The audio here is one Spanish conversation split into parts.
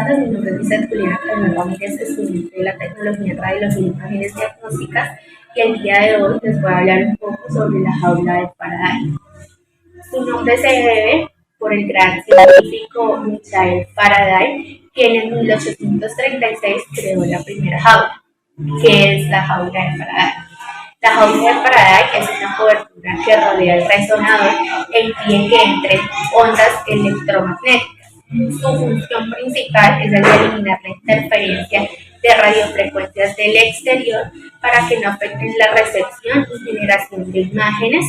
Mi nombre es Lizeth Juliana Carmen Ramírez, estudiante de la tecnología en radiología y imágenes diagnósticas, y el día de hoy les voy a hablar un poco sobre la jaula de Faraday. Su nombre se debe por el gran científico Michael Faraday, quien en 1836 creó la primera jaula, que es la jaula de Faraday. La jaula de Faraday es una cobertura que rodea el resonador e impide que entren ondas electromagnéticas. Su función principal es la de eliminar la interferencia de radiofrecuencias del exterior para que no afecten la recepción y generación de imágenes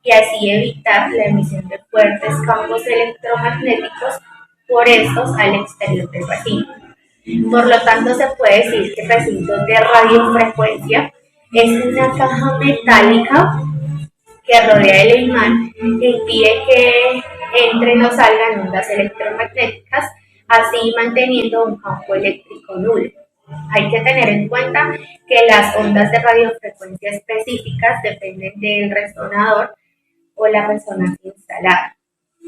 y así evitar la emisión de fuertes campos electromagnéticos por estos al exterior del recinto. Por lo tanto, se puede decir que el recinto de radiofrecuencia es una caja metálica que rodea el imán e impide que entren o salgan ondas electromagnéticas, así manteniendo un campo eléctrico nulo. Hay que tener en cuenta que las ondas de radiofrecuencia específicas dependen del resonador o la resonancia instalada.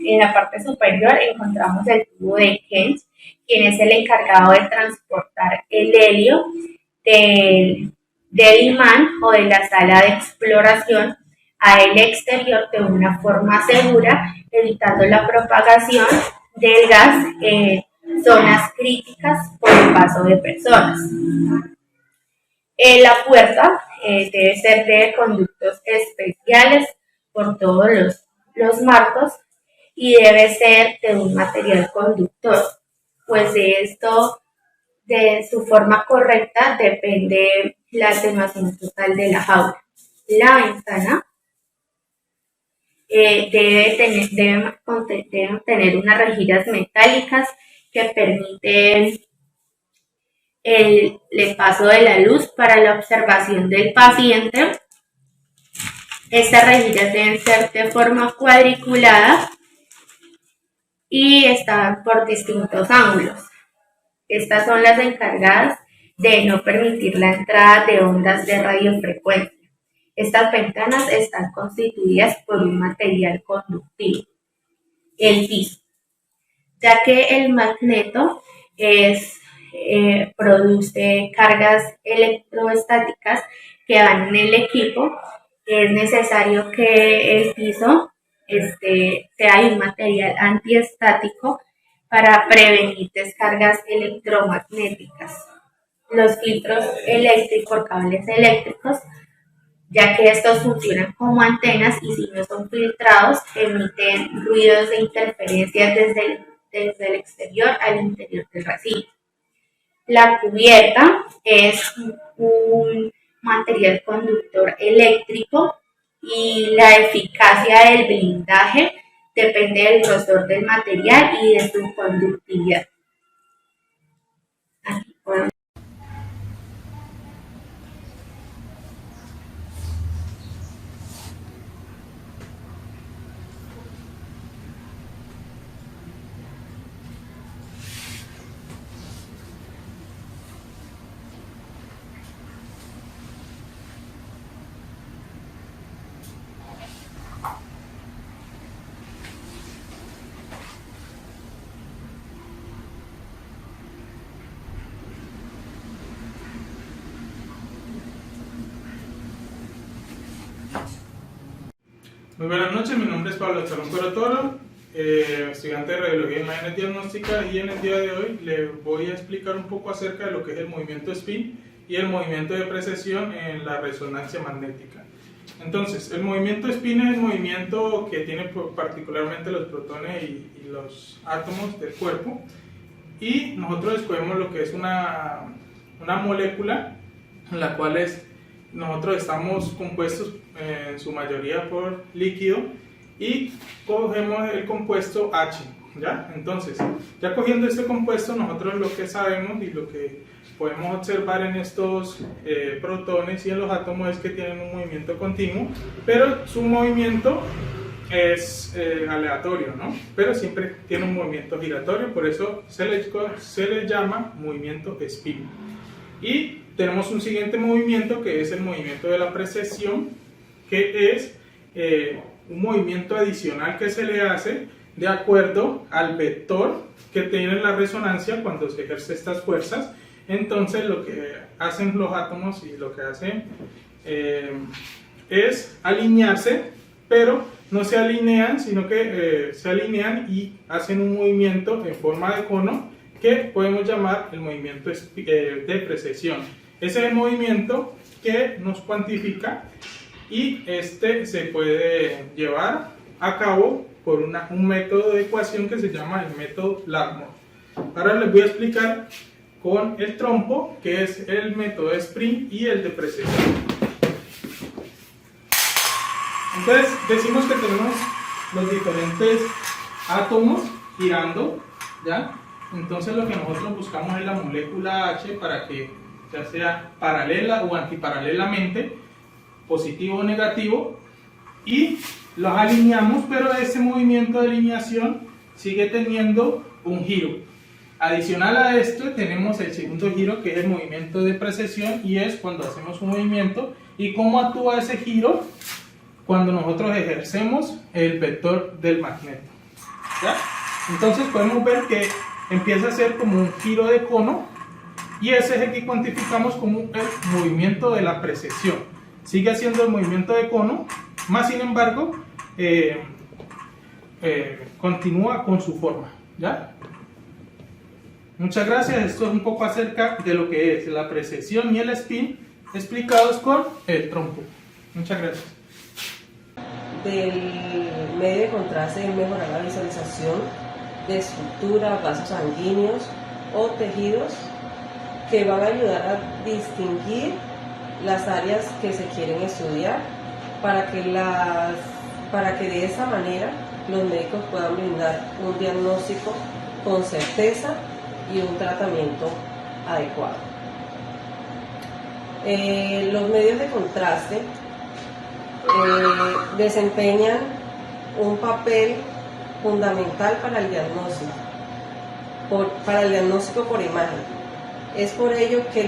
En la parte superior encontramos el tubo de Kench, quien es el encargado de transportar el helio del imán o de la sala de exploración a el exterior de una forma segura, evitando la propagación del gas en zonas críticas por el paso de personas. La puerta debe ser de conductos especiales por todos los marcos y debe ser de un material conductor, pues de su forma correcta depende la atenuación total de la jaula. La ventana deben tener unas rejillas metálicas que permiten el paso de la luz para la observación del paciente. Estas rejillas deben ser de forma cuadriculada y están por distintos ángulos. Estas son las encargadas de no permitir la entrada de ondas de radiofrecuencia. Estas ventanas están constituidas por un material conductivo, el piso, ya que el magneto produce cargas electroestáticas que van en el equipo. Es necesario que el piso sea un material antiestático para prevenir descargas electromagnéticas. Los filtros eléctricos, cables eléctricos, ya que estos funcionan como antenas y si no son filtrados emiten ruidos de interferencias desde el exterior al interior del recinto. La cubierta es un material conductor eléctrico y la eficacia del blindaje depende del grosor del material y de su conductividad. Aquí podemos. Muy buenas noches, mi nombre es Pablo Charoncoro Toro, estudiante de Radiología y Imágenes Diagnósticas, y en el día de hoy les voy a explicar un poco acerca de lo que es el movimiento spin y el movimiento de precesión en la resonancia magnética. Entonces, el movimiento spin es el movimiento que tiene particularmente los protones y los átomos del cuerpo, y nosotros escogemos lo que es una molécula en la cual nosotros estamos compuestos en su mayoría por líquido y cogemos el compuesto H, ¿ya? Entonces, ya cogiendo este compuesto, nosotros lo que sabemos y lo que podemos observar en estos protones y en los átomos es que tienen un movimiento continuo, pero su movimiento es aleatorio, ¿no? Pero siempre tiene un movimiento giratorio, por eso se le llama movimiento spin. Y tenemos un siguiente movimiento que es el movimiento de la precesión, que es un movimiento adicional que se le hace de acuerdo al vector que tiene la resonancia cuando se ejerce estas fuerzas. Entonces lo que hacen los átomos y lo que hacen es alinearse, pero no se alinean, sino que se alinean y hacen un movimiento en forma de cono que podemos llamar el movimiento de precesión. Ese es el movimiento que nos cuantifica y este se puede llevar a cabo por un método de ecuación que se llama el método Larmor. Ahora les voy a explicar con el trompo, que es el método de sprint y el de precesión. Entonces decimos que tenemos los diferentes átomos girando, ¿ya? Entonces lo que nosotros buscamos es la molécula H para que ya sea paralela o antiparalelamente, positivo o negativo, y los alineamos, pero ese movimiento de alineación sigue teniendo un giro. Adicional a esto tenemos el segundo giro, que es el movimiento de precesión, y es cuando hacemos un movimiento y cómo actúa ese giro cuando nosotros ejercemos el vector del magneto, ¿ya? Entonces podemos ver que empieza a ser como un giro de cono, y ese es el que cuantificamos como el movimiento de la precesión. Sigue haciendo el movimiento de cono, más sin embargo continúa con su forma, ¿ya? Muchas gracias. Esto es un poco acerca de lo que es la precesión y el spin explicados con el trompo. Muchas gracias. Del medio de contraste es mejorar la visualización de estructuras, vasos sanguíneos o tejidos que van a ayudar a distinguir las áreas que se quieren estudiar para que de esa manera los médicos puedan brindar un diagnóstico con certeza y un tratamiento adecuado. Los medios de contraste desempeñan un papel fundamental para el diagnóstico, por imagen. Es por ello que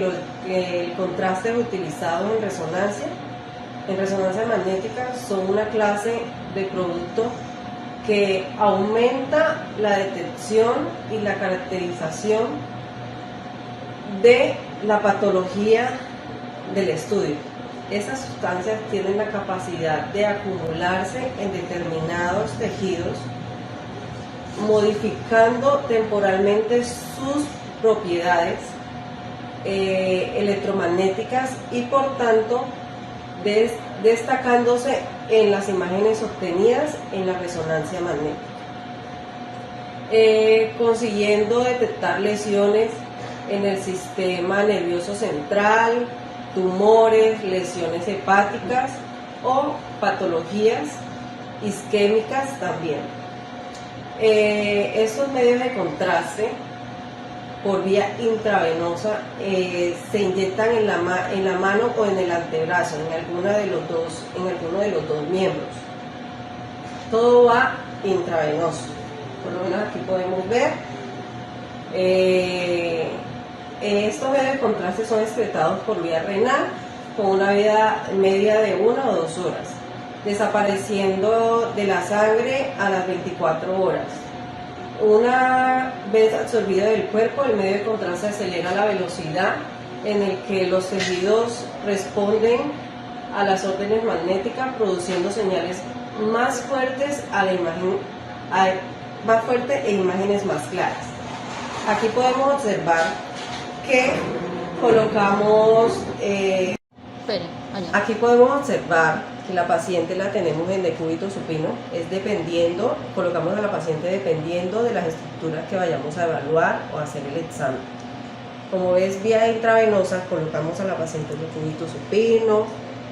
el contraste utilizado en resonancia magnética, son una clase de producto que aumenta la detección y la caracterización de la patología del estudio. Estas sustancias tienen la capacidad de acumularse en determinados tejidos, modificando temporalmente sus propiedades electromagnéticas y por tanto destacándose en las imágenes obtenidas en la resonancia magnética, consiguiendo detectar lesiones en el sistema nervioso central, tumores, lesiones hepáticas o patologías isquémicas también. Estos medios de contraste por vía intravenosa se inyectan en la mano o en el antebrazo, en alguno de los dos miembros. Todo va intravenoso. Por lo menos aquí podemos ver. Estos medios de contraste son excretados por vía renal con una vida media de 1 o 2 horas, desapareciendo de la sangre a las 24 horas. Una vez absorbido del cuerpo, el medio de contraste acelera la velocidad en el que los tejidos responden a las órdenes magnéticas, produciendo señales más fuertes e imágenes más claras. Aquí podemos observar que colocamos aquí podemos observar que la paciente la tenemos en decúbito supino, colocamos a la paciente dependiendo de las estructuras que vayamos a evaluar o hacer el examen. Como ves, vía intravenosa colocamos a la paciente en decúbito supino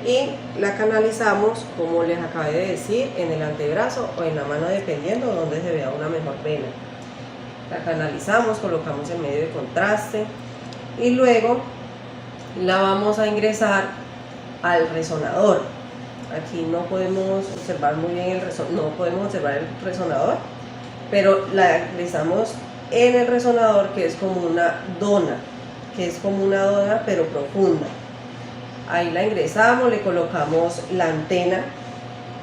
y la canalizamos, como les acabé de decir, en el antebrazo o en la mano, dependiendo de donde se vea una mejor vena. La canalizamos, colocamos el medio de contraste y luego la vamos a ingresar al resonador. Aquí no podemos observar muy bien el resonador, pero la ingresamos en el resonador, que es como una dona, pero profunda. Ahí la ingresamos, le colocamos la antena,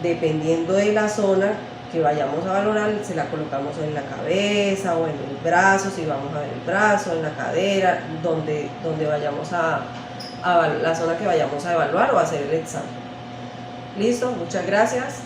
dependiendo de la zona que vayamos a valorar, se la colocamos en la cabeza o en el brazo, si vamos a ver el brazo, en la cadera, donde vayamos la zona que vayamos a evaluar o a hacer el examen. Listo, muchas gracias.